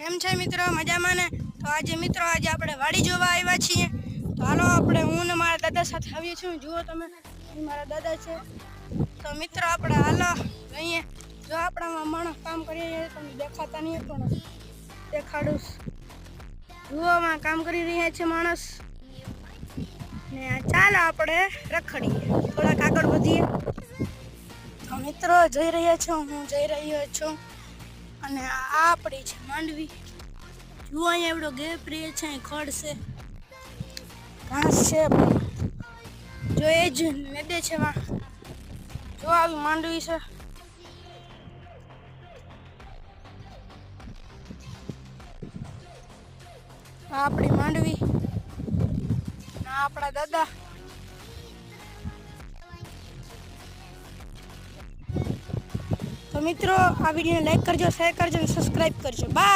કેમ છે મિત્રો? મજામાં ને? તો આજે મિત્રો આપણે વાડી જોવા આવ્યા છીએ. તો હાલો આપણે હું ને મારા દાદા સાથે આવ્યા છું. જુઓ તમે, એ મારા દાદા છે. તો મિત્રો આપણે હાલો અહીંયા જો આપણામાં માણસ કામ કરી રહ્યા છે. તમને દેખાતા નહીં પણ દેખાડું. જુઓમાં કામ કરી રહ્યા છે માણસ. ને ચાલો આપણે રખડીએ, થોડાક આગળ વધીએ. તો મિત્રો જઈ રહ્યા છો, હું જઈ રહ્યો છું. અને આ આપણી છે માંડવી. જુઓ અહીંયા એવડો ગેપ રહે છે, ખડ છે, ઘાસ છે, જો એ જ નદે છે. જો આવી માંડવી છે. આ આપણી માંડવી, આપણા દાદા. તો મિત્રો આ વિડીયોને લાઈક કરજો, શેર કરજો અને સબસ્ક્રાઈબ કરજો. બાય.